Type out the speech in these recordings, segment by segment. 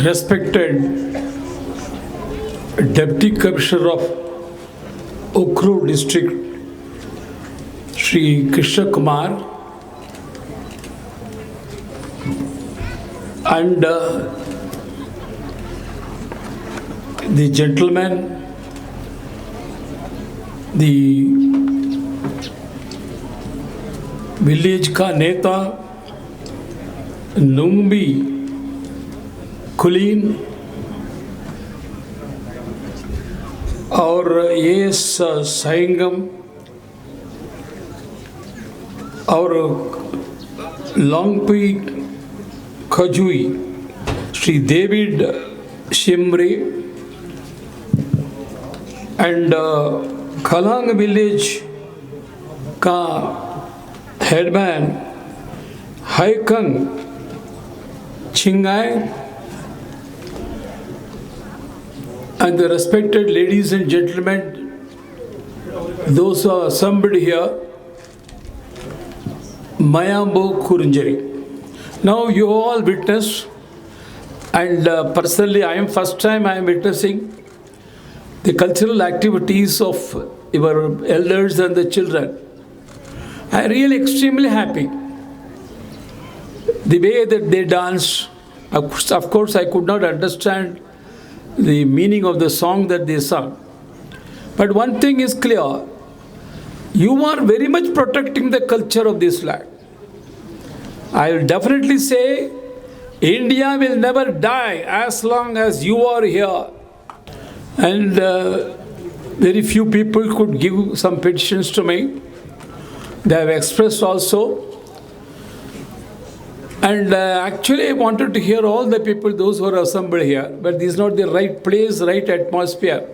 Respected Deputy Commissioner of Ukhrul District, Shri Krishna Kumar, and the gentleman, the village ka neta Nungbi, Khullen और ये संगम और Longpi Khajui Shri David Shimray and Khalang village का headman Haikang Chingai and the respected ladies and gentlemen, those who are assembled here, Mayambo Kurunjari. Now you all witness, and personally I am first time I am witnessing the cultural activities of your elders and the children. I am really extremely happy. The way that they dance, of course I could not understand the meaning of the song that they sung. But one thing is clear, you are very much protecting the culture of this land. I will definitely say, India will never die as long as you are here. And very few people could give some petitions to me. They have expressed also. And actually I wanted to hear all the people, those who are assembled here, but this is not the right place, right atmosphere.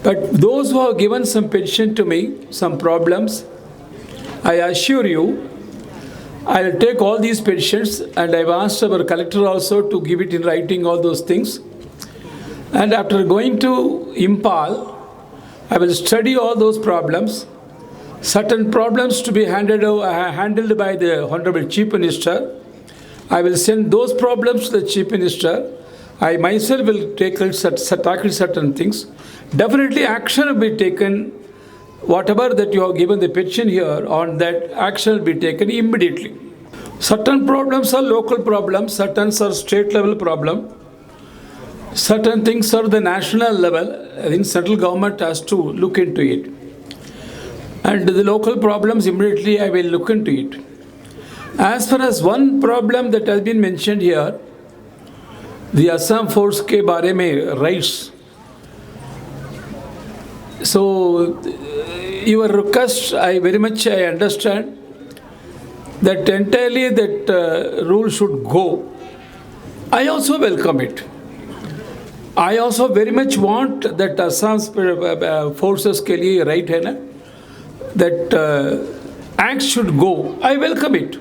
But those who have given some petition to me, some problems, I assure you, I will take all these petitions, and I've asked our collector also to give it in writing, all those things. And after going to Impal, I will study all those problems. Certain problems to be handled by the Hon'Ble Chief Minister. I will send those problems to the Chief Minister. I myself will tackle certain things. Definitely action will be taken. Whatever that you have given the petition here, on that action will be taken immediately. Certain problems are local problems, certain are state level problem. Certain things are the national level. I think central government has to look into it. And the local problems, immediately I will look into it. As far as one problem that has been mentioned here, the Assam force ke baare mein rights. So your request, I very much I understand that entirely that rule should go. I also welcome it. I also very much want that Assam's forces ke liye right hai na, that act should go. I welcome it.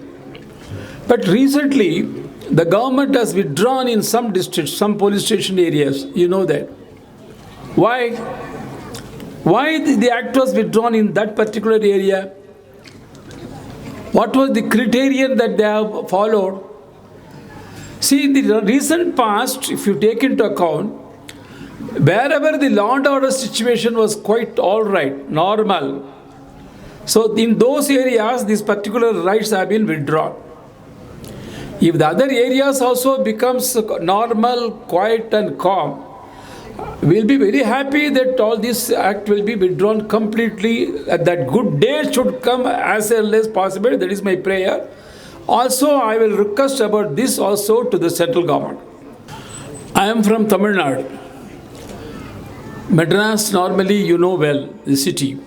But recently, the government has withdrawn in some districts, some police station areas. You know that. Why? Why the act was withdrawn in that particular area? What was the criterion that they have followed? See, in the recent past, if you take into account, wherever the law and order situation was quite all right, normal, so in those areas, these particular rights have been withdrawn. If the other areas also becomes normal, quiet and calm, we'll be very happy that all this act will be withdrawn completely. That good day should come as early as possible. That is my prayer. Also, I will request about this also to the central government. I am from Tamil Nadu. Madras, normally you know well, the city.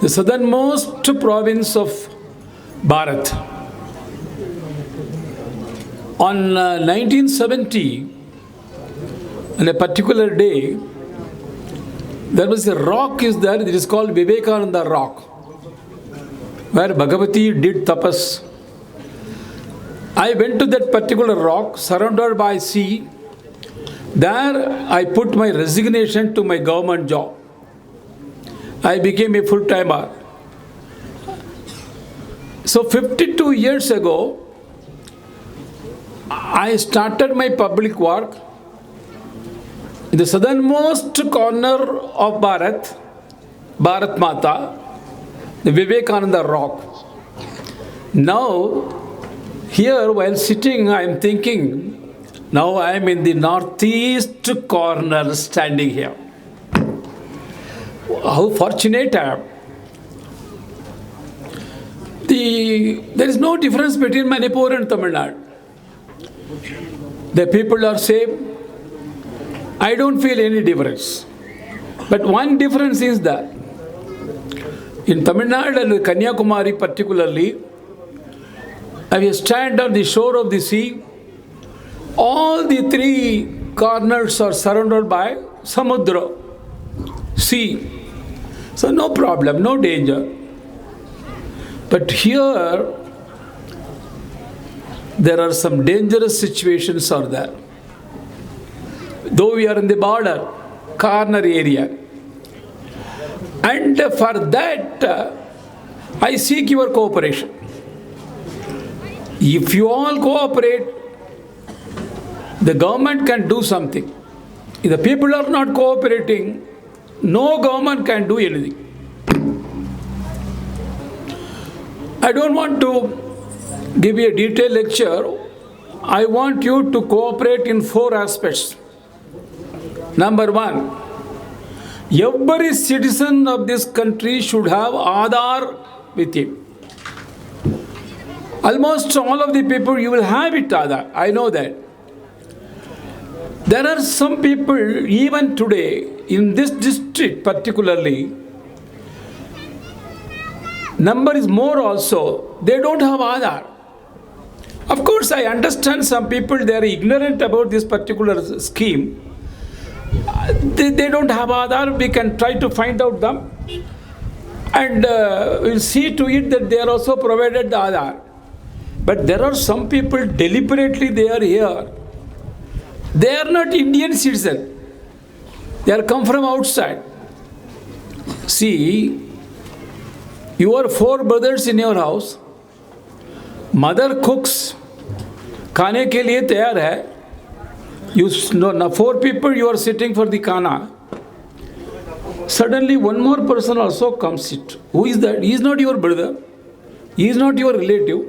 The southernmost province of Bharat. On 1970, on a particular day, there was a rock is there, it is called Vivekananda Rock, where Bhagavati did tapas. I went to that particular rock, surrounded by sea. There I put my resignation to my government job. I became a full-timer. So 52 years ago, I started my public work in the southernmost corner of Bharat Mata, the Vivekananda Rock. Now, here while sitting, I am thinking, now I am in the northeast corner standing here. How fortunate I am. There is no difference between Manipur and Tamil Nadu. The people are same. I don't feel any difference. But one difference is that in Tamil Nadu and Kanyakumari particularly, I stand on the shore of the sea. All the three corners are surrounded by Samudra, sea. So no problem, no danger. But here, there are some dangerous situations are there. Though we are in the border, corner area. And for that, I seek your cooperation. If you all cooperate, the government can do something. If the people are not cooperating, no government can do anything. I don't want to give you a detailed lecture. I want you to cooperate in 4 aspects. Number 1, every citizen of this country should have Aadhaar with him. Almost all of the people, you will have it, Aadhaar. I know that. There are some people, even today, in this district particularly, number is more also, they don't have Aadhaar. Of course, I understand some people, they are ignorant about this particular scheme. They don't have Aadhaar, we can try to find out them. And we'll see to it that they are also provided the Aadhaar. But there are some people, deliberately they are here. They are not Indian citizens. They are come from outside. See, you are 4 brothers in your house. Mother cooks. खाने के लिए तैयार है. You know, 4 people you are sitting for the khana. Suddenly one more person also comes sit. Who is that? He is not your brother. He is not your relative.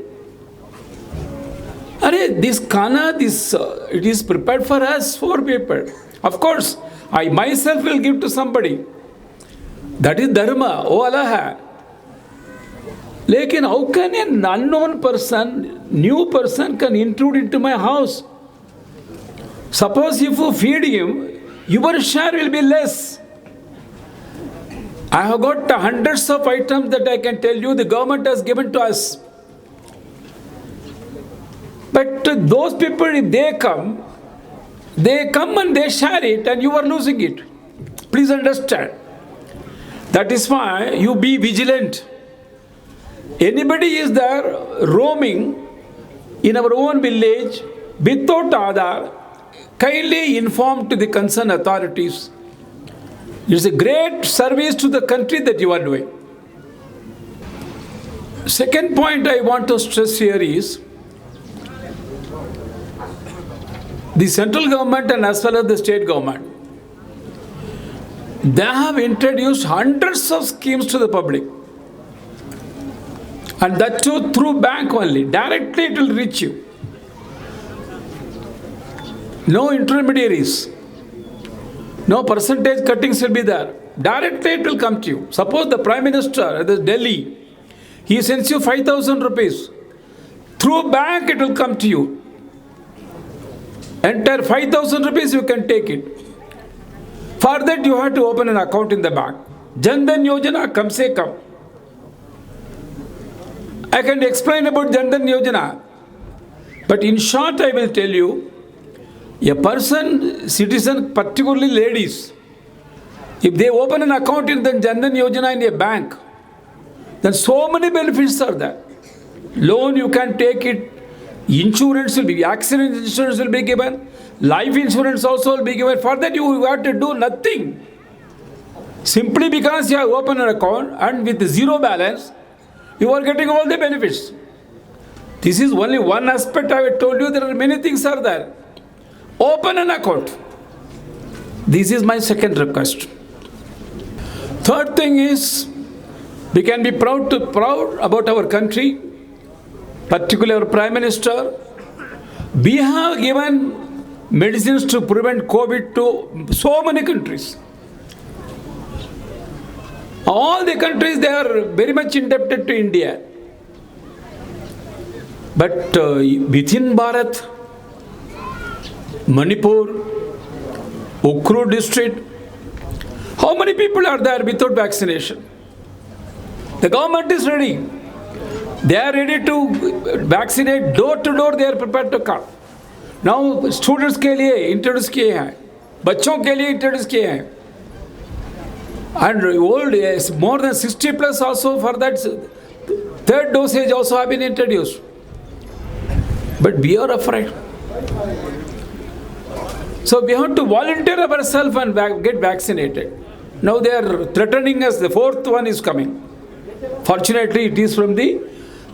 This khana, it is prepared for us 4 people. Of course, I myself will give to somebody. That is dharma. Oh Allah hai. Lekin how can an unknown person, new person can intrude into my house? Suppose if you feed him, your share will be less. I have got hundreds of items that I can tell you the government has given to us. But those people, if they come and they share it and you are losing it. Please understand. That is why you be vigilant. Anybody is there roaming in our own village without Aadhaar, kindly inform to the concerned authorities. It is a great service to the country that you are doing. Second point I want to stress here is the central government and as well as the state government. They have introduced hundreds of schemes to the public. And that too through bank only. Directly it will reach you. No intermediaries. No percentage cuttings will be there. Directly it will come to you. Suppose the Prime Minister at Delhi, he sends you 5,000 rupees. Through bank it will come to you. Entire 5,000 rupees you can take it. For that you have to open an account in the bank. Jan Dhan Yojana kam se kam. I can explain about Jan Dhan Yojana. But in short I will tell you, a person, citizen, particularly ladies, if they open an account in the Jan Dhan Yojana in a bank, then so many benefits are there. Loan you can take it, insurance will be, accident insurance will be given, life insurance also will be given. For that you have to do nothing. Simply because you have opened an account and with zero balance, you are getting all the benefits. This is only one aspect I have told you. There are many things are there. Open an account. This is my second request. Third thing is, we can be proud about our country, particularly our Prime Minister. We have given medicines to prevent COVID to so many countries. All the countries, they are very much indebted to India. But within Bharat, Manipur, Ukru district, how many people are there without vaccination? The government is ready. They are ready to vaccinate door to door. They are prepared to come. Now students के लिए introduce किए हैं, बच्चों के लिए introduce किए हैं, and old is more than 60 plus also for that third dosage also have been introduced. But we are afraid. So we have to volunteer ourselves and get vaccinated. Now they are threatening us. The fourth one is coming. Fortunately, it is from the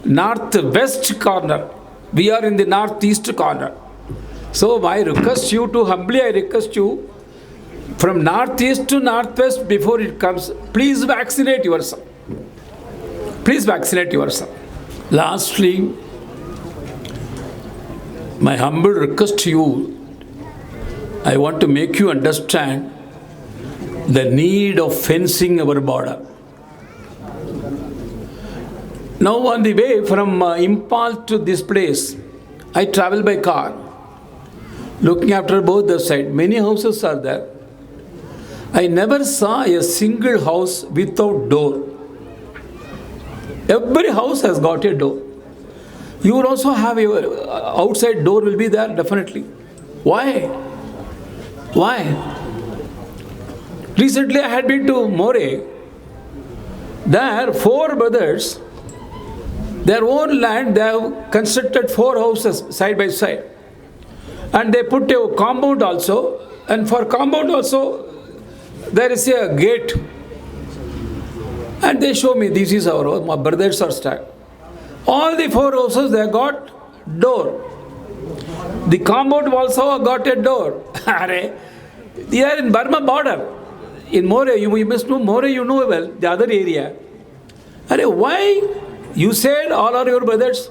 northwest corner. We are in the northeast corner. So I request you to, humbly I request you, from northeast to northwest before it comes, please vaccinate yourself. Please vaccinate yourself. Lastly, my humble request to you, I want to make you understand the need of fencing our border. Now on the way from Impal to this place, I travel by car, looking after both the sides. Many houses are there. I never saw a single house without door. Every house has got a door. You will also have your outside door will be there, definitely. Why? Why? Recently I had been to More. There, 4 brothers, their own land, they have constructed 4 houses side by side. And they put a compound also. And for compound also, there is a gate. And they show me, this is our home, my brothers are stuck. All the 4 houses, they got door. The compound also got a door. They are in Burma border. In More, you must know More, you know well, the other area. Why? You said all are your brothers.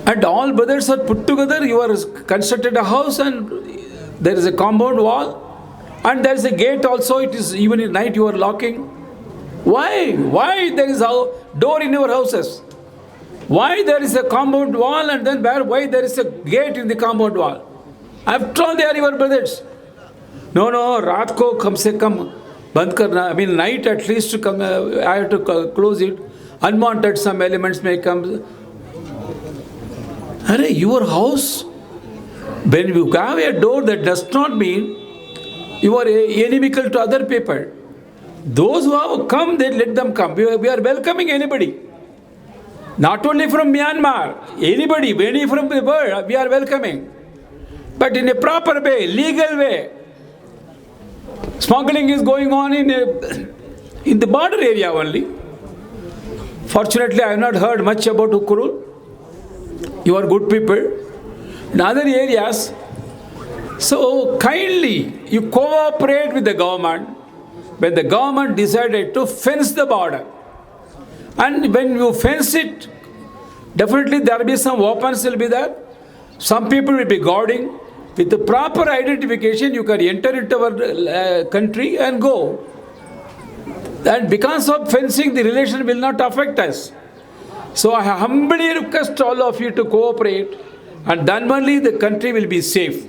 And all brothers are put together. You are constructed a house and there is a compound wall. And there is a gate also. It is even at night you are locking. Why? Why there is a door in your houses? Why there is a compound wall and then why there is a gate in the compound wall? After all, they are your brothers. No, raat ko kam se kam band karna. I mean, night at least to come. I have to close it. Unwanted some elements may come. Your house, when you have a door, that does not mean you are inimical to other people. Those who have come, they let them come. We are welcoming anybody. Not only from Myanmar, anybody, any from the world, we are welcoming. But in a proper way, legal way. Smuggling is going on in the border area only. Fortunately, I have not heard much about Ukuru. You are good people. In other areas, so kindly, you cooperate with the government when the government decided to fence the border. And when you fence it, definitely there will be some weapons will be there. Some people will be guarding. With the proper identification, you can enter into our country and go. And because of fencing, the relation will not affect us. So I humbly request all of you to cooperate, and then only the country will be safe.